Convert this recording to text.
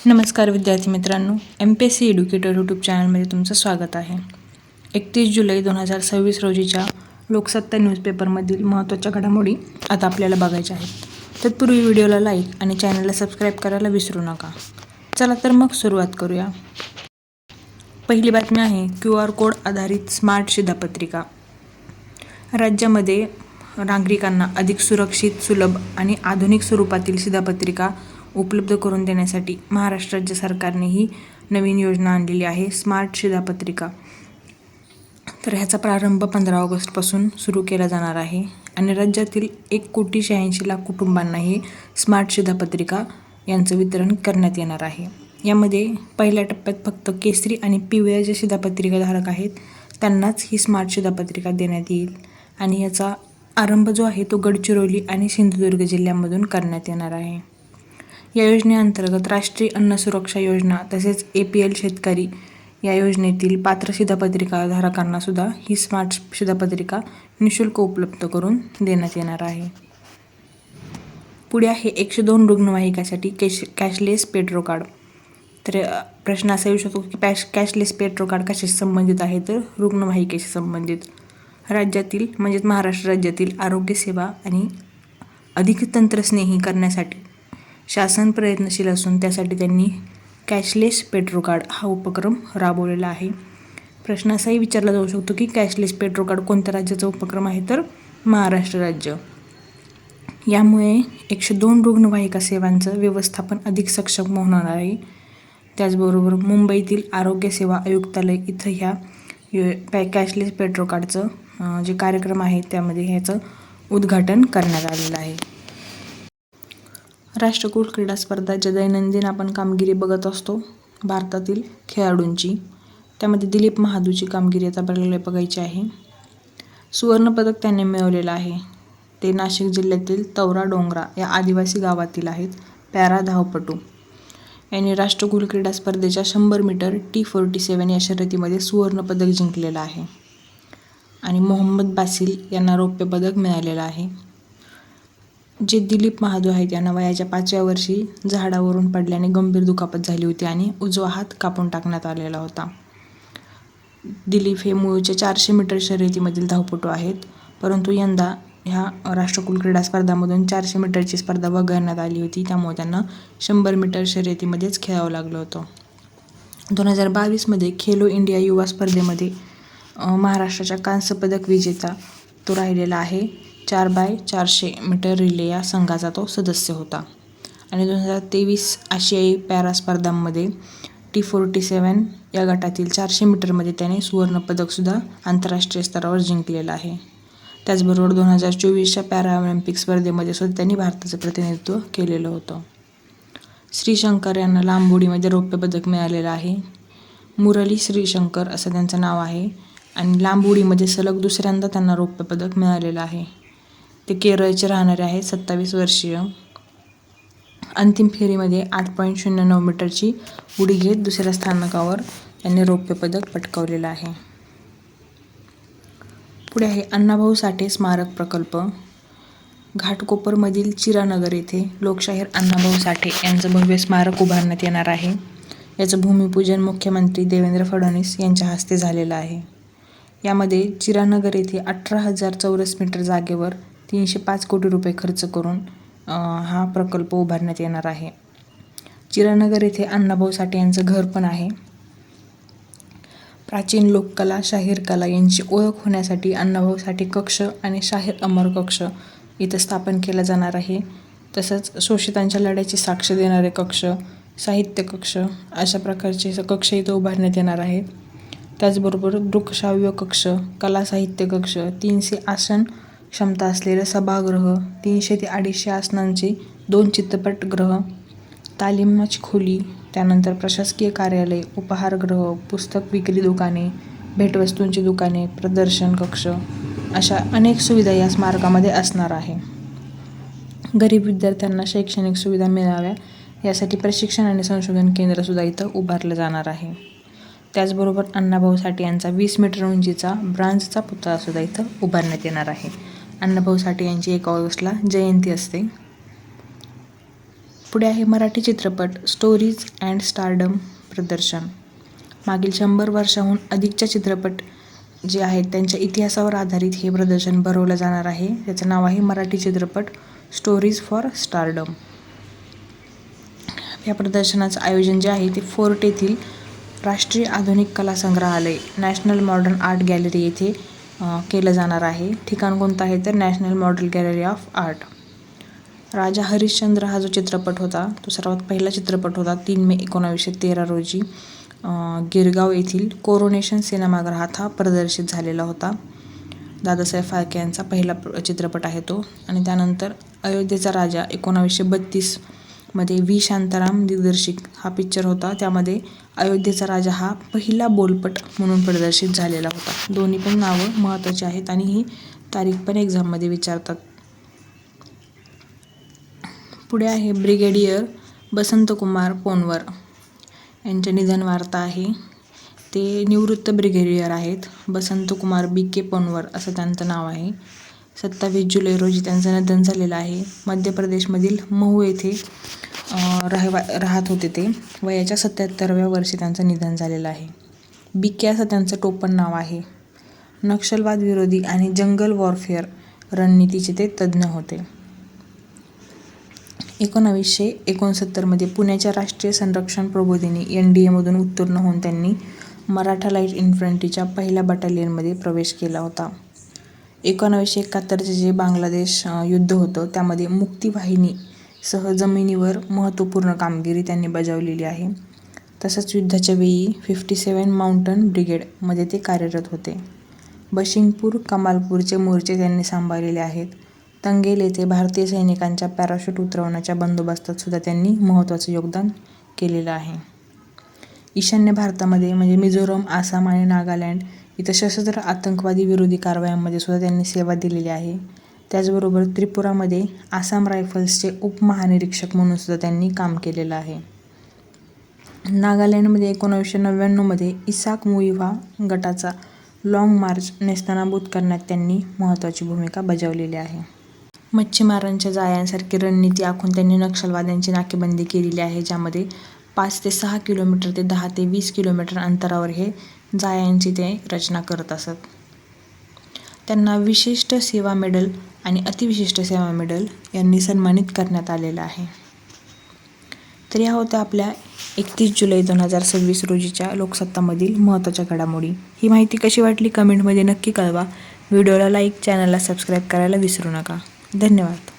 नमस्कार विद्यार्थी मित्रांनो, MPSC एड्युकेटर यूट्यूब चॅनलमध्ये तुमचं स्वागत आहे. 31 जुलै 2026 रोजीच्या लोकसत्ता न्यूजपेपरमधील महत्त्वाच्या घडामोडी आता आपल्याला बघायच्या आहेत. तत्पूर्वी व्हिडिओला लाईक आणि चॅनलला सबस्क्राईब करायला विसरू नका. चला तर मग सुरुवात करूया. पहिली बातमी आहे QR कोड आधारित स्मार्ट शिधापत्रिका. राज्यामध्ये नागरिकांना अधिक सुरक्षित, सुलभ आणि आधुनिक स्वरूपातील शिधापत्रिका उपलब्ध करून देण्यासाठी महाराष्ट्र राज्य सरकारने ही नवीन योजना आणलेली आहे, स्मार्ट शिधापत्रिका. तर ह्याचा प्रारंभ 15 ऑगस्टपासून सुरू केला जाणार आहे आणि राज्यातील 1,86,00,000 कुटुंबांना ही स्मार्ट शिधापत्रिका यांचं वितरण करण्यात येणार आहे. यामध्ये पहिल्या टप्प्यात फक्त केसरी आणि पिवळ्या जे शिधापत्रिका धारक आहेत त्यांनाच ही स्मार्ट शिधापत्रिका देण्यात येईल आणि याचा आरंभ जो आहे तो गडचिरोली आणि सिंधुदुर्ग जिल्ह्यांमधून करण्यात येणार आहे. या योजनेअंतर्गत राष्ट्रीय अन्न सुरक्षा योजना तसेच APL शेतकरी या योजनेतील पात्र शिधापत्रिका धारकांना सुद्धा ही स्मार्ट शिधापत्रिका निःशुल्क उपलब्ध करून देण्यात येणार आहे. पुढे आहे 102 रुग्णवाहिकासाठी कॅशलेस पेट्रो कार्ड. तर प्रश्न असा येऊ शकतो की कॅशलेस पेट्रो कार्ड कशाशी संबंधित आहे, तर रुग्णवाहिकेशी संबंधित. राज्यातील म्हणजेच महाराष्ट्र राज्यातील आरोग्यसेवा आणि अधिक तंत्रस्नेही करण्यासाठी शासन प्रयत्नशील असून त्यासाठी त्यांनी कॅशलेस पेट्रो कार्ड हा उपक्रम राबवलेला आहे. प्रश्न असाही विचारला जाऊ शकतो की कॅशलेस पेट्रो कार्ड कोणत्या राज्याचा उपक्रम आहे, तर महाराष्ट्र राज्य. यामुळे 102 रुग्णवाहिका सेवांचं व्यवस्थापन अधिक सक्षम होणार आहे. त्याचबरोबर मुंबईतील आरोग्यसेवा आयुक्तालय इथं ह्या कॅशलेस पेट्रो कार्डचं जे कार्यक्रम आहे त्यामध्ये ह्याचं उद्घाटन करण्यात आलेलं आहे. राष्ट्रकुल क्रीडा स्पर्धा ज्या दैनंदिन आपण कामगिरी बघत असतो भारतातील खेळाडूंची, त्यामध्ये दिलीप महादूची कामगिरी आता आपल्याला बघायची आहे. सुवर्णपदक त्यांनी मिळवलेलं आहे. ते नाशिक जिल्ह्यातील तवरा डोंगरा या आदिवासी गावातील आहेत. पॅरा धावपटू यांनी राष्ट्रकुल क्रीडा स्पर्धेच्या 100 मीटर T47 या शर्यतीमध्ये सुवर्णपदक जिंकलेलं आहे आणि मोहम्मद बासिल यांना रौप्य पदक मिळालेलं आहे. जे दिलीप महादू आहेत यांना वयाच्या 5व्या वर्षी झाडावरून पडल्याने गंभीर दुखापत झाली होती आणि उजवा हात कापून टाकण्यात आलेला होता. दिलीप हे मूळचे 400 मीटर शर्यतीमधील धावपटू आहेत, परंतु यंदा ह्या राष्ट्रकुल क्रीडा स्पर्धामधून 400 मीटरची स्पर्धा वगळण्यात आली होती, त्यामुळे त्यांना 100 मीटर शर्यतीमध्येच खेळावं लागलं होतं. 2022मध्ये खेलो इंडिया युवा स्पर्धेमध्ये महाराष्ट्राच्या कांस्य पदक विजेता तो राहिलेला आहे. 4x400 मीटर रिले या संघाचा तो सदस्य होता आणि 2023 आशियाई पॅरा स्पर्धांमध्ये T47 या गटातील 400 मीटरमध्ये त्याने सुवर्णपदकसुद्धा आंतरराष्ट्रीय स्तरावर जिंकलेलं आहे. त्याचबरोबर 2024च्या पॅराऑलिम्पिक स्पर्धेमध्ये सुद्धा त्यांनी भारताचं प्रतिनिधित्व केलेलं होतं. श्रीशंकर यांना लांब उडीमध्ये रौप्य पदक मिळालेलं आहे. मुरली श्रीशंकर असं त्यांचं नाव आहे आणि लांब उडीमध्ये सलग दुसऱ्यांदा त्यांना रौप्य पदक मिळालेलं आहे. ते केरळचे राहणारे आहेत, 27 वर्षीय. अंतिम फेरीमध्ये 8.09 मीटरची उडी घेत दुसऱ्या स्थानकावर त्यांनी रौप्य पदक पटकावलेलं आहे. पुढे आहे अण्णाभाऊ साठे स्मारक प्रकल्प. घाटकोपरमधील चिरानगर येथे लोकशाहीर अण्णाभाऊ साठे यांचं भव्य स्मारक उभारण्यात येणार आहे. याचं भूमिपूजन मुख्यमंत्री देवेंद्र फडणवीस यांच्या हस्ते झालेलं आहे. यामध्ये चिरानगर येथे 18,000 चौरस मीटर जागेवर 305 कोटी रुपये खर्च करून हा प्रकल्प उभारण्यात येणार आहे. चिरानगर येथे अण्णाभाऊ साठे यांचं घर पण आहे. प्राचीन लोककला, शाहीर कला यांची ओळख होण्यासाठी अण्णाभाऊ साठे कक्ष आणि शाहीर अमर कक्ष इथं स्थापन केला जाणार आहे. तसंच शोषितांच्या लढ्याची साक्ष देणारे कक्ष, साहित्य कक्ष अशा प्रकारचे कक्ष इथं उभारण्यात येणार आहेत. त्याचबरोबर दृकश्राव्य कक्ष, कला साहित्य कक्ष, 300 आसन क्षमता असलेलं सभागृह, 300 ते 250 आसनांचे 2 चित्रपटगृह, तालीमाची खोली, त्यानंतर प्रशासकीय कार्यालय, उपहारगृह, पुस्तक विक्री दुकाने, भेटवस्तूंची दुकाने, प्रदर्शन कक्ष अशा अनेक सुविधा या स्मारकामध्ये असणार आहे. गरीब विद्यार्थ्यांना शैक्षणिक सुविधा मिळाव्या यासाठी प्रशिक्षण आणि संशोधन केंद्रसुद्धा इथं उभारलं जाणार आहे. त्याचबरोबर अण्णाभाऊ साठे यांचा 20 मीटर उंचीचा ब्रांजचा पुतळासुद्धा इथं उभारण्यात येणार आहे. अण्णाभाऊ साठे यांची 1 ऑगस्टला जयंती असते. पुढे आहे मराठी चित्रपट स्टोरीज अँड स्टारडम प्रदर्शन. मागील 100 वर्षाहून अधिकच्या चित्रपट जे आहेत त्यांच्या इतिहासावर आधारित हे प्रदर्शन भरवलं जाणार आहे. त्याचं नाव आहे मराठी चित्रपट स्टोरीज फॉर स्टारडम. या प्रदर्शनाचं आयोजन जे आहे ते फोर्ट येथील राष्ट्रीय आधुनिक कला संग्रहालय नॅशनल मॉडर्न आर्ट गॅलरी येथे केलं जाणार आहे. ठिकाण कोणतं आहे तर National Modern Gallery of Art. Raja Harishchandra हा जो चित्रपट होता तो सर्वात पहिला चित्रपट होता. 3 मे 1913 रोजी गिरगाव येथील कोरोनेशन सिनेमागृहात हा प्रदर्शित झालेला होता. दादासाहेब फाळके यांचा पहिला चित्रपट आहे तो. आणि त्यानंतर अयोध्येचा राजा 1932 मध्ये व्ही शांताराम दिग्दर्शित हा पिक्चर होता. त्यामध्ये अयोध्येचा राजा हा पहिला बोलपट म्हणून प्रदर्शित झालेला होता. दोन्ही पण नावं महत्त्वाची आहेत आणि ही तारीख पण एक्झाममध्ये विचारतात. पुढे आहे ब्रिगेडियर बसंतकुमार पोनवर यांचे निधन वार्ता आहे. ते निवृत्त ब्रिगेडियर आहेत. बसंतकुमार BK पोनवर असं त्यांचं नाव आहे. 27 जुलै रोजी त्यांचं निधन झालेलं आहे. मध्य प्रदेशमधील महू येथे राहत होते ते. वयाच्या 77व्या वर्षी त्यांचं निधन झालेलं आहे. BK असं त्यांचं टोपण नाव आहे. नक्षलवाद विरोधी आणि जंगल वॉरफेअर रणनीतीचे ते तज्ज्ञ होते. 1969 मध्ये पुण्याच्या राष्ट्रीय संरक्षण प्रबोधिनी NDA मधून उत्तीर्ण होऊन त्यांनी मराठा लाईट इन्फंट्रीच्या पहिल्या बटालियनमध्ये प्रवेश केला होता. 1971चे जे बांगलादेश युद्ध होतं त्यामध्ये मुक्तिवाहिनीसह जमिनीवर महत्त्वपूर्ण कामगिरी त्यांनी बजावलेली आहे. तसंच युद्धाच्या वेळी 57 माउंटन ब्रिगेडमध्ये ते कार्यरत होते. बशिंगपूर कमालपूरचे मोर्चे त्यांनी सांभाळलेले आहेत. तंगेल येथे भारतीय सैनिकांच्या पॅराशूट उतरवण्याच्या बंदोबस्तात सुद्धा त्यांनी महत्त्वाचं योगदान केलेलं आहे. ईशान्य भारतामध्ये म्हणजे मिझोरम, आसाम आणि नागालँड इथं सशस्त्र आतंकवादी विरोधी कारवायांमध्ये सुद्धा त्यांनी सेवा दिलेली आहे. त्याचबरोबर त्रिपुरामध्ये आसाम रायफल्सचे उपमहानिरीक्षक म्हणून सुद्धा त्यांनी काम केलेलं आहे. नागालँडमध्ये 1999 मध्ये इसाक मुइव्हा गटाचा लाँग मार्च नेस्तनाबूत करण्यात त्यांनी महत्त्वाची भूमिका बजावलेली आहे. मच्छीमारांच्या जाळ्यांसारखी रणनीती आखून त्यांनी नक्षलवाद्यांची नाकेबंदी केलेली आहे. ज्यामध्ये 5 ते 6 किलोमीटर ते 10 ते 20 किलोमीटर अंतरावर हे जाळ्यांची ते रचना करत असत. त्यांना विशिष्ट सेवा मेडल आणि अतिविशिष्ट सेवा मेडल यांनी सन्मानित करण्यात आलेलं आहे. तर या होत्या आपल्या 31 जुलै 2026 रोजीच्या लोकसत्तामधील महत्त्वाच्या घडामोडी. ही माहिती कशी वाटली कमेंटमध्ये नक्की कळवा. व्हिडिओला लाईक, चॅनलला सबस्क्राईब करायला विसरू नका. धन्यवाद.